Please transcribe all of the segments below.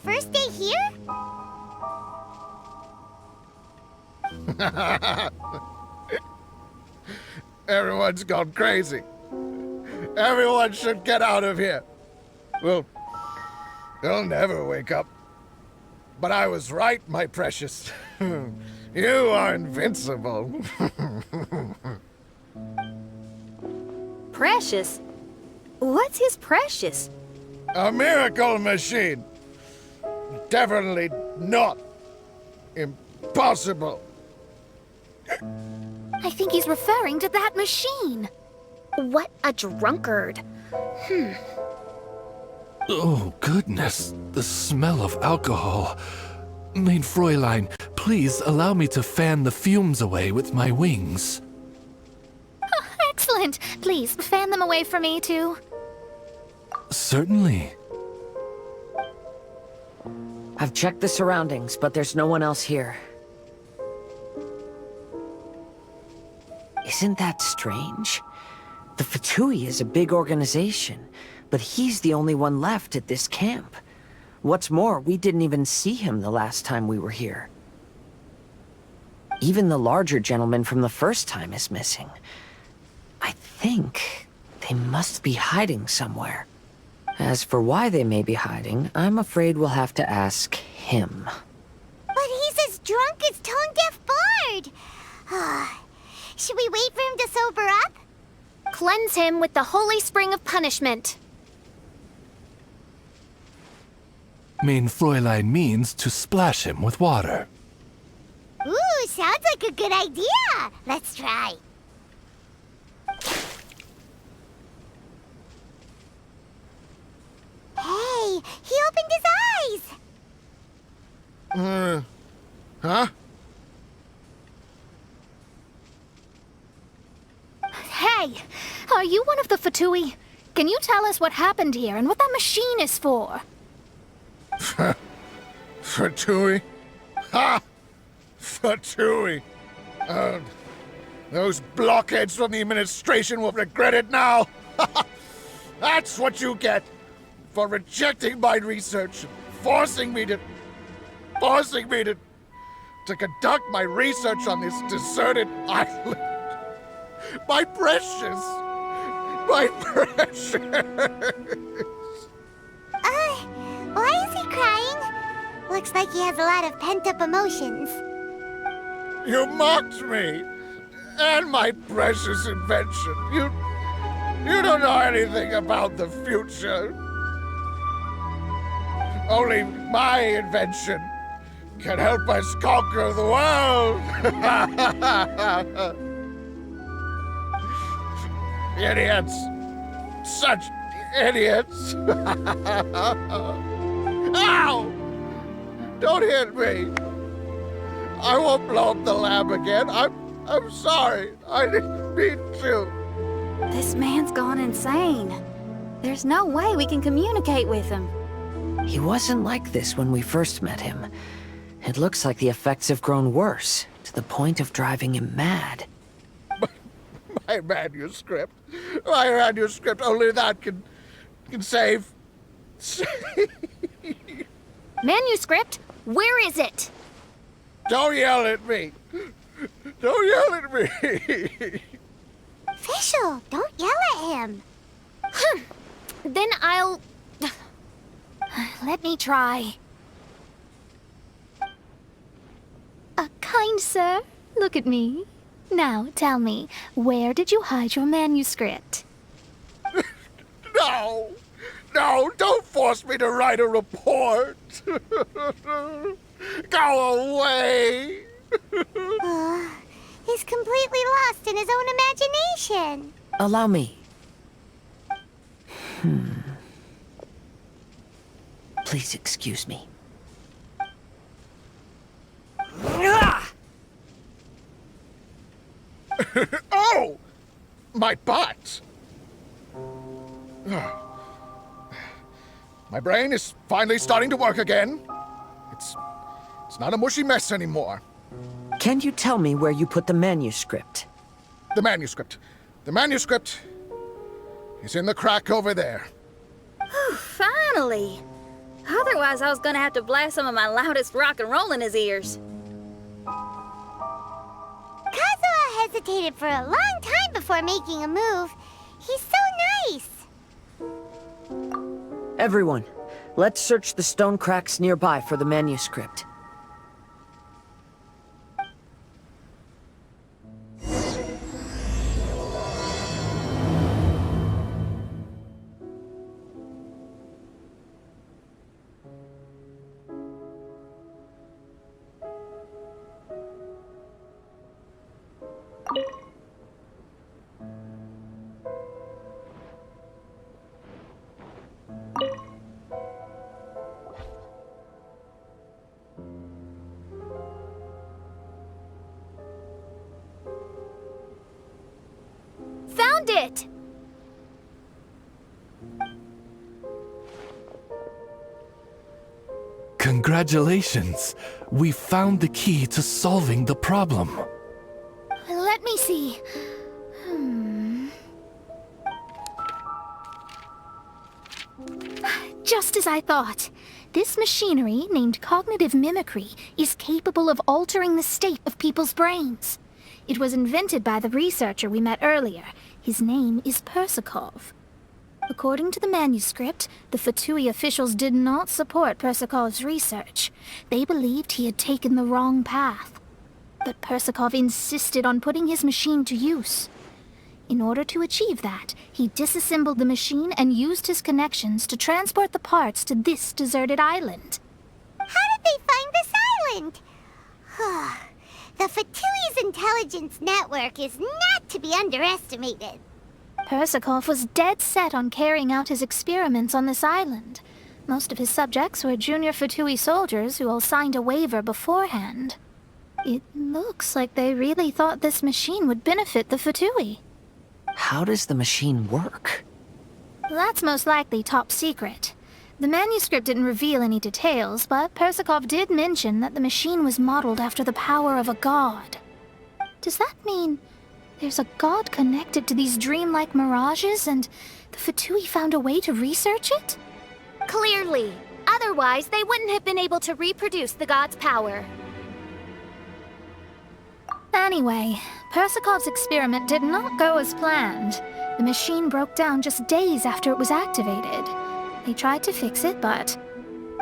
first day here? Everyone's gone crazy. Everyone should get out of here. Well, they'll never wake up. But I was right, my precious. You are invincible. Precious? What's his precious? A miracle machine. Definitely not impossible. I think he's referring to that machine. What a drunkard. Oh, goodness. The smell of alcohol. Mein Fräulein, please allow me to fan the fumes away with my wings. Oh, excellent. Please, fan them away from me, too. Certainly. I've checked the surroundings, but there's no one else here. Isn't that strange? The Fatui is a big organization, but he's the only one left at this camp. What's more, we didn't even see him the last time we were here. Even the larger gentleman from the first time is missing. I think they must be hiding somewhere. As for why they may be hiding, I'm afraid we'll have to ask him. But he's as drunk as tone-deaf Bard. Should we wait for him to sober up? Cleanse him with the holy spring of punishment. Mein Fräulein means to splash him with water. Ooh, sounds like a good idea. Let's try. Hey, he opened his eyes. Huh? Hey, are you one of the Fatui? Can you tell us what happened here and what that machine is for? Fatui? Ha! Fatui! Those blockheads from the administration will regret it now! That's what you get for rejecting my research and forcing me to conduct my research on this deserted island. My precious! My precious! Why is he crying? Looks like he has a lot of pent-up emotions. You mocked me! And my precious invention! You don't know anything about the future. Only my invention can help us conquer the world! Idiots! Such idiots! Ow! Don't hit me! I won't blow up the lab again. I'm sorry. I didn't mean to. This man's gone insane. There's no way we can communicate with him. He wasn't like this when we first met him. It looks like the effects have grown worse, to the point of driving him mad. My manuscript. My manuscript. Only that can save. Manuscript? Where is it? Don't yell at me. Don't yell at me. Fischl, don't yell at him. Then I'll... Let me try. Kind sir, look at me. Now, tell me, where did you hide your manuscript? No, don't force me to write a report. Go away. He's completely lost in his own imagination. Allow me. Please excuse me. Oh! My butt! My brain is finally starting to work again. It's not a mushy mess anymore. Can you tell me where you put the manuscript? The manuscript is in the crack over there. Finally. Otherwise, I was gonna have to blast some of my loudest rock and roll in his ears. Kazuha hesitated for a long time before making a move. He's so nice. Everyone, let's search the stone cracks nearby for the manuscript. Found it! Congratulations! We found the key to solving the problem. Let me see. Just as I thought. This machinery, named cognitive mimicry, is capable of altering the state of people's brains. It was invented by the researcher we met earlier. His name is Persakov. According to the manuscript, the Fatui officials did not support Persakov's research. They believed he had taken the wrong path. But Persakov insisted on putting his machine to use. In order to achieve that, he disassembled the machine and used his connections to transport the parts to this deserted island. How did they find this island? The Fatui's intelligence network is not to be underestimated. Persakov was dead set on carrying out his experiments on this island. Most of his subjects were junior Fatui soldiers who all signed a waiver beforehand. It looks like they really thought this machine would benefit the Fatui. How does the machine work? That's most likely top secret. The manuscript didn't reveal any details, but Persakov did mention that the machine was modeled after the power of a god. Does that mean there's a god connected to these dreamlike mirages, and the Fatui found a way to research it? Clearly. Otherwise, they wouldn't have been able to reproduce the god's power. Anyway, Persakov's experiment did not go as planned. The machine broke down just days after it was activated. They tried to fix it, but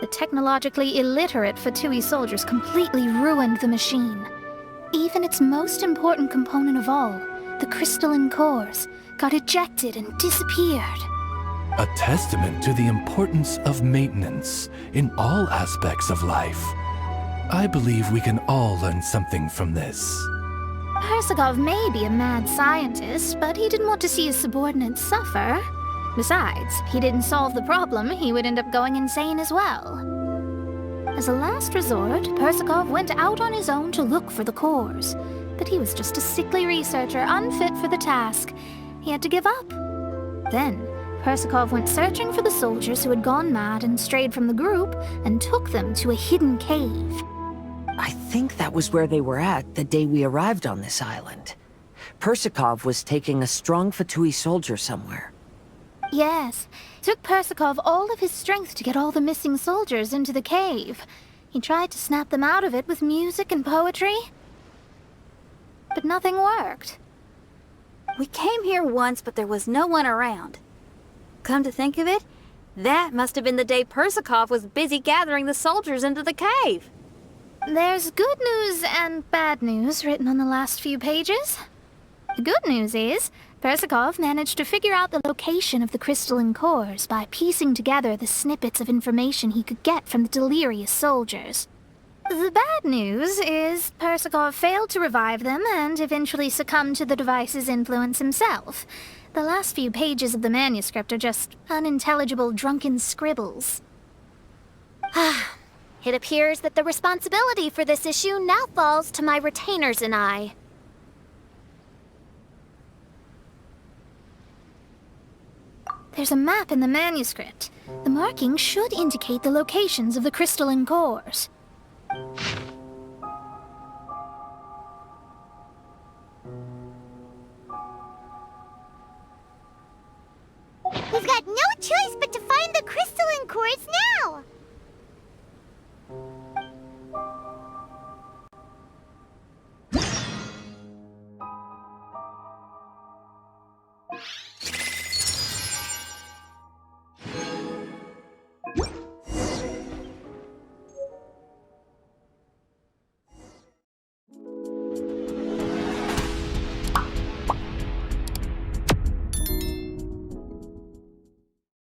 the technologically illiterate Fatui soldiers completely ruined the machine. Even its most important component of all, the crystalline cores, got ejected and disappeared. A testament to the importance of maintenance in all aspects of life. I believe we can all learn something from this. Persakov may be a mad scientist, but he didn't want to see his subordinates suffer. Besides, if he didn't solve the problem, he would end up going insane as well. As a last resort, Persakov went out on his own to look for the cores. But he was just a sickly researcher, unfit for the task. He had to give up. Then, Persakov went searching for the soldiers who had gone mad and strayed from the group, and took them to a hidden cave. I think that was where they were at the day we arrived on this island. Persakov was taking a strong Fatui soldier somewhere. Yes, it took Persakov all of his strength to get all the missing soldiers into the cave. He tried to snap them out of it with music and poetry, but nothing worked. We came here once, but there was no one around. Come to think of it, that must have been the day Persakov was busy gathering the soldiers into the cave. There's good news and bad news written on the last few pages. The good news is, Persakov managed to figure out the location of the crystalline cores by piecing together the snippets of information he could get from the delirious soldiers. The bad news is Persakov failed to revive them and eventually succumbed to the device's influence himself. The last few pages of the manuscript are just unintelligible drunken scribbles. It appears that the responsibility for this issue now falls to my retainers and I. There's a map in the manuscript. The markings should indicate the locations of the crystalline cores. We've got no choice but to find the crystalline cores now!